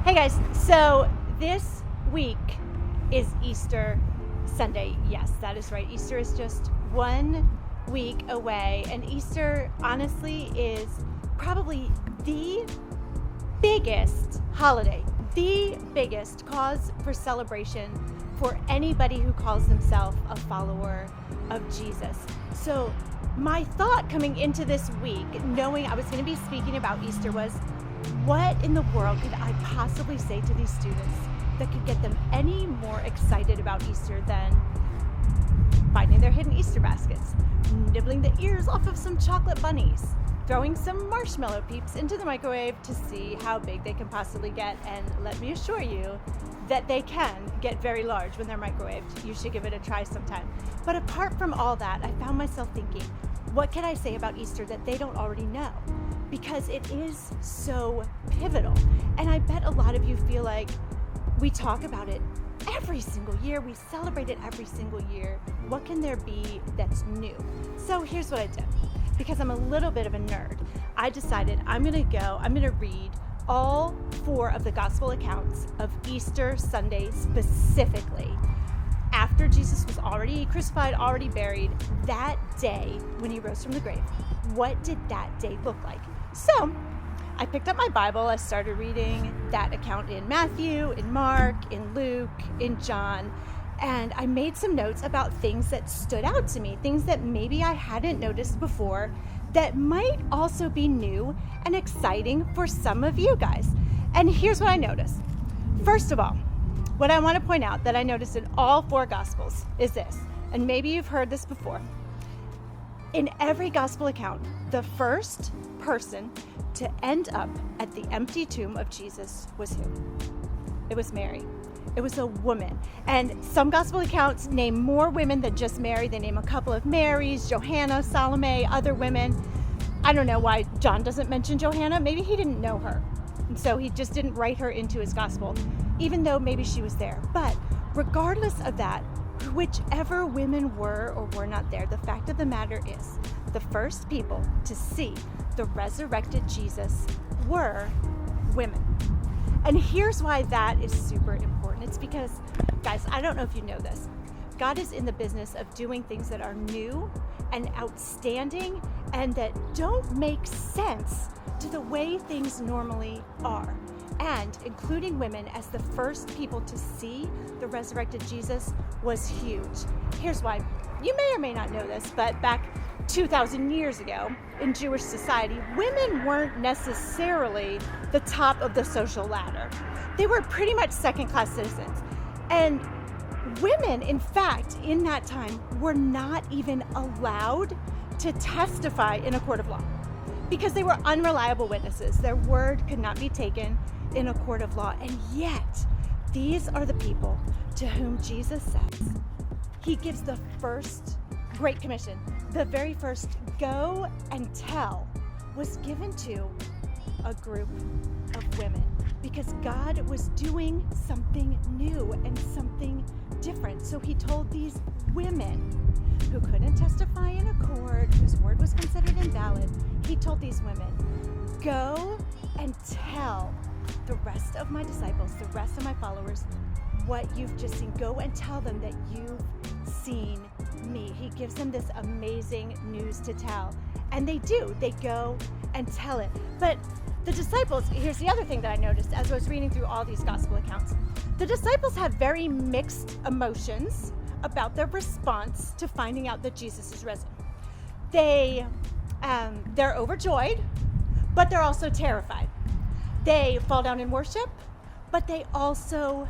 Hey guys, so this week is Easter Sunday. Yes, that is right. Easter is just 1 week away, and Easter honestly is probably the biggest holiday, the biggest cause for celebration for anybody who calls themselves a follower of Jesus. So my thought coming into this week, knowing I was going to be speaking about Easter, was what in the world could I possibly say to these students that could get them any more excited about Easter than finding their hidden Easter baskets, nibbling the ears off of some chocolate bunnies, throwing some marshmallow peeps into the microwave to see how big they can possibly get. And let me assure you that they can get very large when they're microwaved. You should give it a try sometime. But apart from all that, I found myself thinking, what can I say about Easter that they don't already know? Because it is so pivotal. And I bet a lot of you feel like we talk about it every single year. We celebrate it every single year. What can there be that's new? So here's what I did. Because I'm a little bit of a nerd, I decided I'm going to read all 4 of the gospel accounts of Easter Sunday specifically. After Jesus was already crucified, already buried, that day when he rose from the grave, what did that day look like? So I picked up my Bible, I started reading that account in Matthew, in Mark, in Luke, in John, and I made some notes about things that stood out to me, things that maybe I hadn't noticed before that might also be new and exciting for some of you guys. And here's what I noticed. First of all, what I want to point out that I noticed in all 4 Gospels is this, and maybe you've heard this before. In every Gospel account, the first person to end up at the empty tomb of Jesus was who? It was Mary. It was a woman. And some Gospel accounts name more women than just Mary. They name a couple of Marys, Johanna, Salome, other women. I don't know why John doesn't mention Johanna. Maybe he didn't know her. And so he just didn't write her into his Gospel, even though maybe she was there. But regardless of that, whichever women were or were not there, the fact of the matter is the first people to see the resurrected Jesus were women. And here's why that is super important. It's because, guys, I don't know if you know this, God is in the business of doing things that are new and outstanding and that don't make sense to the way things normally are. And including women as the first people to see the resurrected Jesus was huge. Here's why. You may or may not know this, but back 2,000 years ago in Jewish society, women weren't necessarily the top of the social ladder. They were pretty much second-class citizens. And women, in fact, in that time, were not even allowed to testify in a court of law because they were unreliable witnesses. Their word could not be taken in a court of law. And yet, these are the people to whom Jesus says, he gives the first Great Commission. The very first go and tell was given to a group of women because God was doing something new and something different. So he told these women who couldn't testify in a court, whose word was considered invalid, he told these women, go and tell the rest of my disciples, the rest of my followers, what you've just seen. Go and tell them that you've seen me. He gives them this amazing news to tell. And they do. They go and tell it. But the disciples, here's the other thing that I noticed as I was reading through all these gospel accounts. The disciples have very mixed emotions about their response to finding out that Jesus is risen. They're overjoyed, but they're also terrified. They fall down in worship, but they also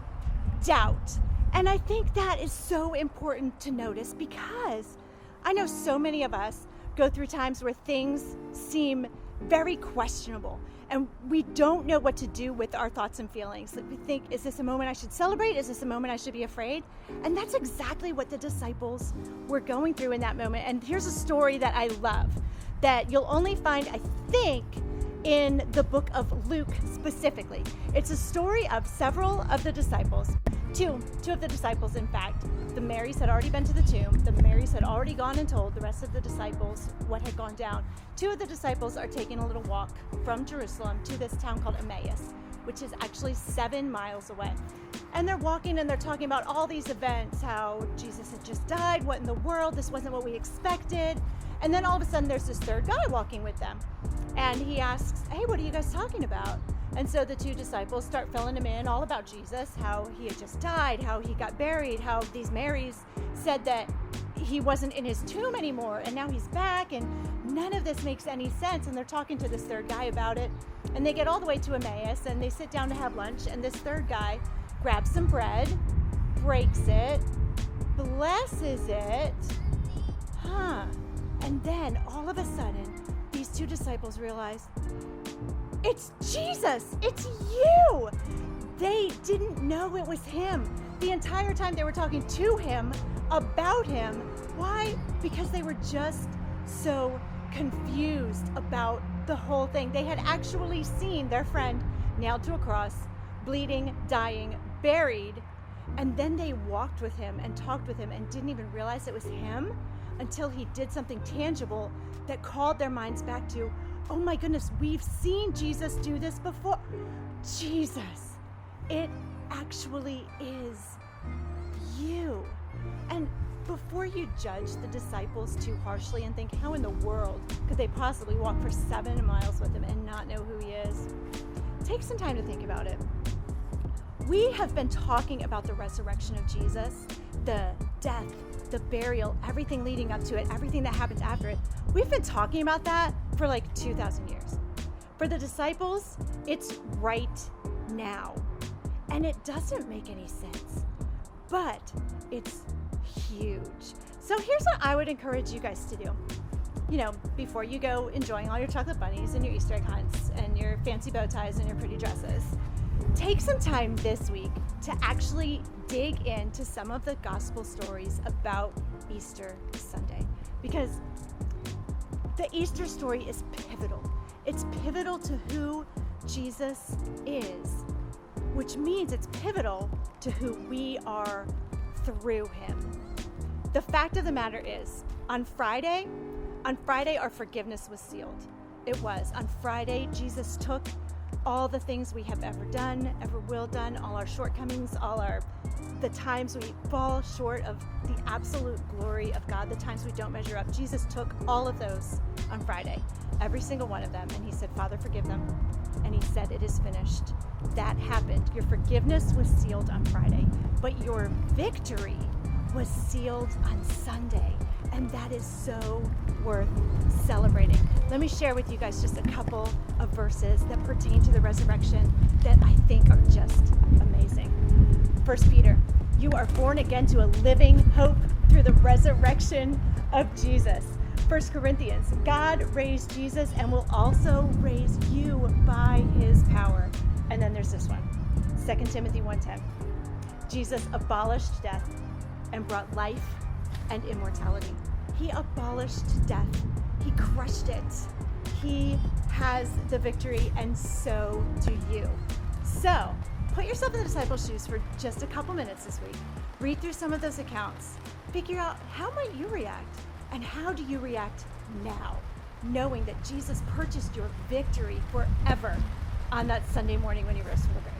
doubt. And I think that is so important to notice because I know so many of us go through times where things seem very questionable and we don't know what to do with our thoughts and feelings. Like we think, is this a moment I should celebrate? Is this a moment I should be afraid? And that's exactly what the disciples were going through in that moment. And here's a story that I love that you'll only find, I think, in the book of Luke specifically. It's a story of several of the disciples. Two of the disciples, in fact. The Marys had already been to the tomb. The Marys had already gone and told the rest of the disciples what had gone down. 2 of the disciples are taking a little walk from Jerusalem to this town called Emmaus, which is actually 7 miles away. And they're walking and they're talking about all these events, how Jesus had just died, what in the world, this wasn't what we expected. And then all of a sudden there's this third guy walking with them. And he asks, hey, what are you guys talking about? And so the two disciples start filling him in all about Jesus, how he had just died, how he got buried, how these Marys said that he wasn't in his tomb anymore and now he's back, and none of this makes any sense. And they're talking to this third guy about it, and they get all the way to Emmaus and they sit down to have lunch, and this third guy grabs some bread, breaks it, blesses it, and then all of a sudden these two disciples realize, it's Jesus, it's you. They didn't know it was him. The entire time they were talking to him, about him. Why? Because they were just so confused about the whole thing. They had actually seen their friend nailed to a cross, bleeding, dying, buried, and then they walked with him and talked with him and didn't even realize it was him until he did something tangible that called their minds back to, oh my goodness, we've seen Jesus do this before. Jesus, it actually is you. And before you judge the disciples too harshly and think, how in the world could they possibly walk for 7 miles with him and not know who he is? Take some time to think about it. We have been talking about the resurrection of Jesus, the death, the burial, everything leading up to it, everything that happens after it. We've been talking about that for like 2,000 years. For the disciples, it's right now. And it doesn't make any sense, but it's huge. So here's what I would encourage you guys to do. You know, before you go enjoying all your chocolate bunnies and your Easter egg hunts and your fancy bow ties and your pretty dresses, take some time this week to actually dig into some of the gospel stories about Easter Sunday, because the Easter story is pivotal. It's pivotal to who Jesus is, which means it's pivotal to who we are through him. The fact of the matter is, on Friday, our forgiveness was sealed. It was. On Friday, Jesus took all the things we have ever done, ever will done, all our shortcomings, the times we fall short of the absolute glory of God, the times we don't measure up. Jesus took all of those on Friday, every single one of them, and he said, Father, forgive them. And he said, it is finished. That happened. Your forgiveness was sealed on Friday, but your victory was sealed on Sunday. And that is so worth celebrating. Let me share with you guys just a couple of verses that pertain to the resurrection that I think are just amazing. 1 Peter, you are born again to a living hope through the resurrection of Jesus. 1 Corinthians, God raised Jesus and will also raise you by his power. And then there's this one, 2 Timothy 1:10. Jesus abolished death and brought life and immortality. He abolished death. He crushed it. He has the victory, and so do you. So put yourself in the disciples' shoes for just a couple minutes this week. Read through some of those accounts. Figure out, how might you react? And how do you react now, knowing that Jesus purchased your victory forever on that Sunday morning when he rose from the grave?